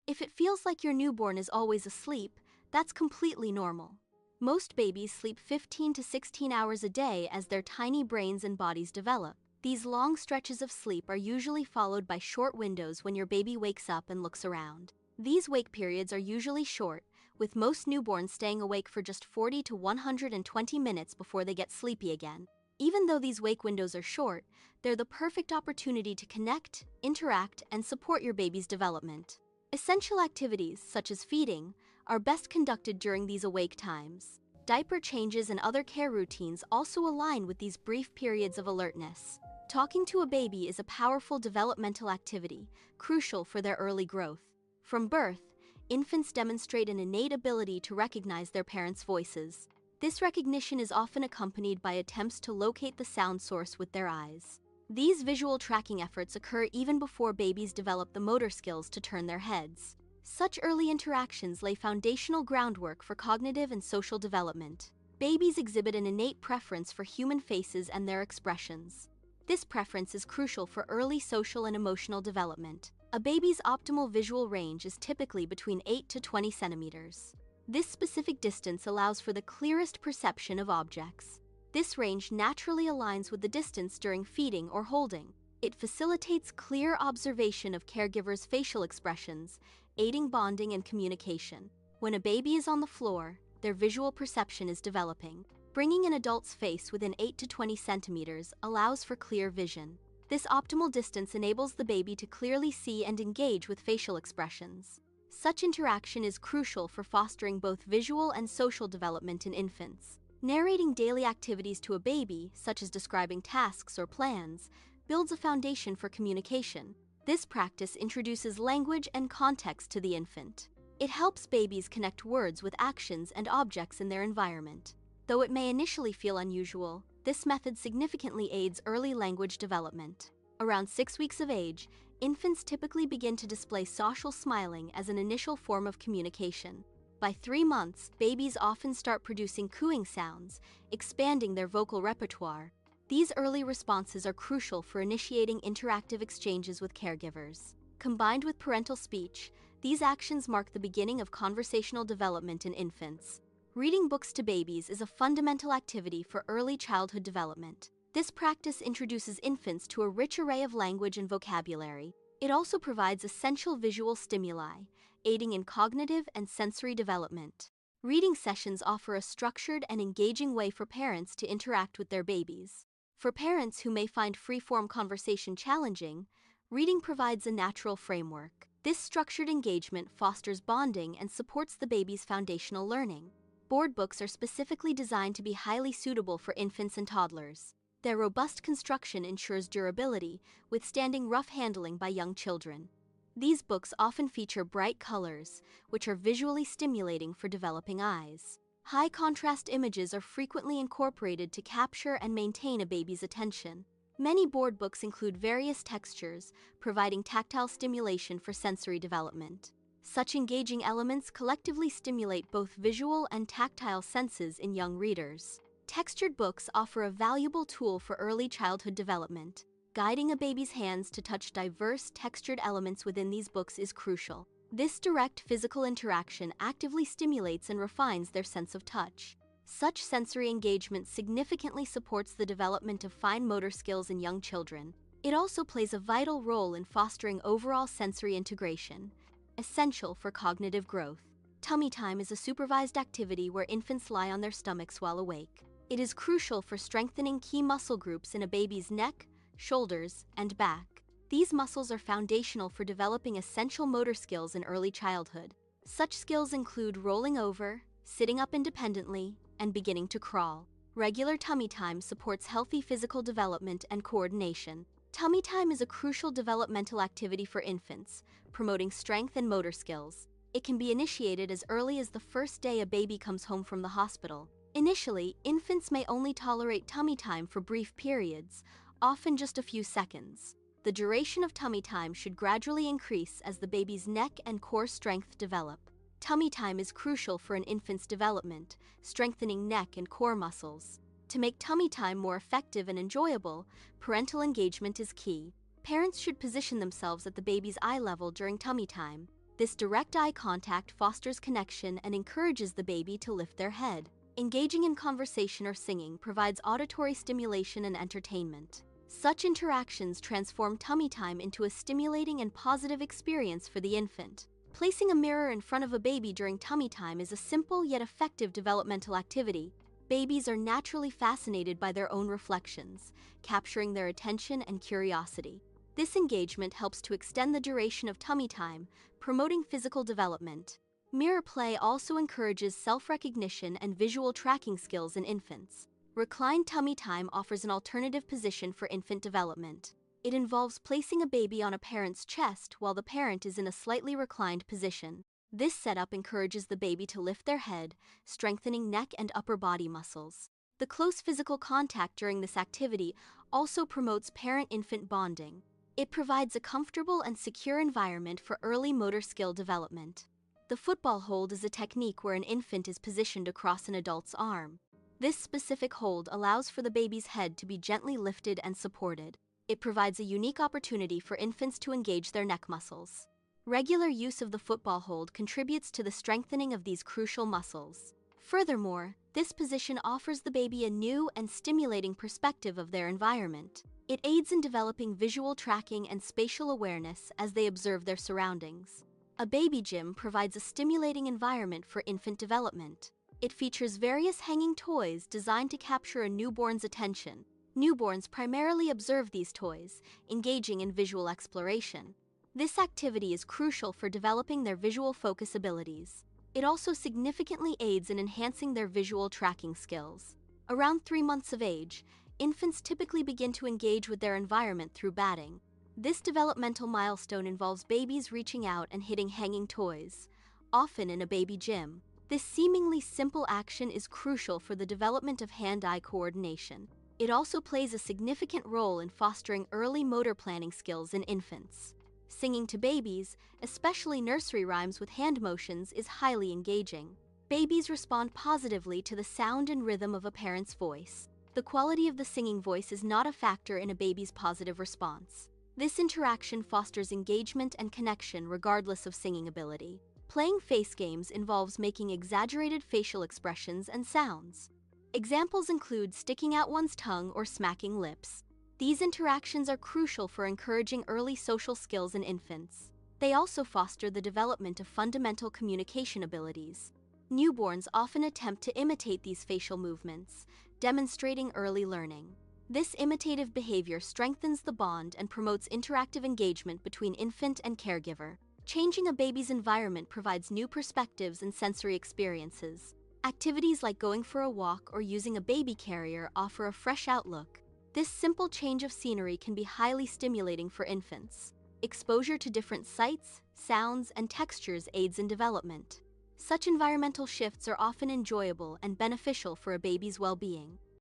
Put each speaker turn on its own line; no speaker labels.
If it feels like your newborn is always asleep, that's completely normal. Most babies sleep 15 to 16 hours a day as their tiny brains and bodies develop. These long stretches of sleep are usually followed by short windows when your baby wakes up and looks around. These wake periods are usually short, with most newborns staying awake for just 40 to 120 minutes before they get sleepy again. Even though these wake windows are short, they're the perfect opportunity to connect, interact, and support your baby's development. Essential activities, such as feeding, are best conducted during these awake times. Diaper changes and other care routines also align with these brief periods of alertness. Talking to a baby is a powerful developmental activity, crucial for their early growth. From birth, infants demonstrate an innate ability to recognize their parents' voices. This recognition is often accompanied by attempts to locate the sound source with their eyes. These visual tracking efforts occur even before babies develop the motor skills to turn their heads. Such early interactions lay foundational groundwork for cognitive and social development. Babies exhibit an innate preference for human faces and their expressions. This preference is crucial for early social and emotional development. A baby's optimal visual range is typically between 8 to 20 centimeters. This specific distance allows for the clearest perception of objects. This range naturally aligns with the distance during feeding or holding. It facilitates clear observation of caregivers' facial expressions, aiding bonding and communication. When a baby is on the floor, their visual perception is developing. Bringing an adult's face within 8 to 20 centimeters allows for clear vision. This optimal distance enables the baby to clearly see and engage with facial expressions. Such interaction is crucial for fostering both visual and social development in infants. Narrating daily activities to a baby, such as describing tasks or plans, builds a foundation for communication. This practice introduces language and context to the infant. It helps babies connect words with actions and objects in their environment. Though it may initially feel unusual, this method significantly aids early language development. Around 6 weeks of age, infants typically begin to display social smiling as an initial form of communication. By 3 months, babies often start producing cooing sounds, expanding their vocal repertoire. These early responses are crucial for initiating interactive exchanges with caregivers. Combined with parental speech, these actions mark the beginning of conversational development in infants. Reading books to babies is a fundamental activity for early childhood development. This practice introduces infants to a rich array of language and vocabulary. It also provides essential visual stimuli, aiding in cognitive and sensory development. Reading sessions offer a structured and engaging way for parents to interact with their babies. For parents who may find free-form conversation challenging, reading provides a natural framework. This structured engagement fosters bonding and supports the baby's foundational learning. Board books are specifically designed to be highly suitable for infants and toddlers. Their robust construction ensures durability, withstanding rough handling by young children. These books often feature bright colors, which are visually stimulating for developing eyes. High-contrast images are frequently incorporated to capture and maintain a baby's attention. Many board books include various textures, providing tactile stimulation for sensory development. Such engaging elements collectively stimulate both visual and tactile senses in young readers. Textured books offer a valuable tool for early childhood development. Guiding a baby's hands to touch diverse textured elements within these books is crucial. This direct physical interaction actively stimulates and refines their sense of touch. Such sensory engagement significantly supports the development of fine motor skills in young children. It also plays a vital role in fostering overall sensory integration, essential for cognitive growth. Tummy time is a supervised activity where infants lie on their stomachs while awake. It is crucial for strengthening key muscle groups in a baby's neck, shoulders, and back. These muscles are foundational for developing essential motor skills in early childhood. Such skills include rolling over, sitting up independently, and beginning to crawl. Regular tummy time supports healthy physical development and coordination. Tummy time is a crucial developmental activity for infants, promoting strength and motor skills. It can be initiated as early as the first day a baby comes home from the hospital. Initially, infants may only tolerate tummy time for brief periods, often just a few seconds. The duration of tummy time should gradually increase as the baby's neck and core strength develop. Tummy time is crucial for an infant's development, strengthening neck and core muscles. To make tummy time more effective and enjoyable, parental engagement is key. Parents should position themselves at the baby's eye level during tummy time. This direct eye contact fosters connection and encourages the baby to lift their head. Engaging in conversation or singing provides auditory stimulation and entertainment. Such interactions transform tummy time into a stimulating and positive experience for the infant. Placing a mirror in front of a baby during tummy time is a simple yet effective developmental activity. Babies are naturally fascinated by their own reflections, capturing their attention and curiosity. This engagement helps to extend the duration of tummy time, promoting physical development. Mirror play also encourages self-recognition and visual tracking skills in infants. Reclined tummy time offers an alternative position for infant development. It involves placing a baby on a parent's chest while the parent is in a slightly reclined position. This setup encourages the baby to lift their head, strengthening neck and upper body muscles. The close physical contact during this activity also promotes parent-infant bonding. It provides a comfortable and secure environment for early motor skill development. The football hold is a technique where an infant is positioned across an adult's arm. This specific hold allows for the baby's head to be gently lifted and supported. It provides a unique opportunity for infants to engage their neck muscles. Regular use of the football hold contributes to the strengthening of these crucial muscles. Furthermore, this position offers the baby a new and stimulating perspective of their environment. It aids in developing visual tracking and spatial awareness as they observe their surroundings. A baby gym provides a stimulating environment for infant development. It features various hanging toys designed to capture a newborn's attention. Newborns primarily observe these toys, engaging in visual exploration. This activity is crucial for developing their visual focus abilities. It also significantly aids in enhancing their visual tracking skills. Around 3 months of age, infants typically begin to engage with their environment through batting. This developmental milestone involves babies reaching out and hitting hanging toys, often in a baby gym. This seemingly simple action is crucial for the development of hand-eye coordination. It also plays a significant role in fostering early motor planning skills in infants. Singing to babies, especially nursery rhymes with hand motions, is highly engaging. Babies respond positively to the sound and rhythm of a parent's voice. The quality of the singing voice is not a factor in a baby's positive response. This interaction fosters engagement and connection regardless of singing ability. Playing face games involves making exaggerated facial expressions and sounds. Examples include sticking out one's tongue or smacking lips. These interactions are crucial for encouraging early social skills in infants. They also foster the development of fundamental communication abilities. Newborns often attempt to imitate these facial movements, demonstrating early learning. This imitative behavior strengthens the bond and promotes interactive engagement between infant and caregiver. Changing a baby's environment provides new perspectives and sensory experiences. Activities like going for a walk or using a baby carrier offer a fresh outlook. This simple change of scenery can be highly stimulating for infants. Exposure to different sights, sounds, and textures aids in development. Such environmental shifts are often enjoyable and beneficial for a baby's well-being.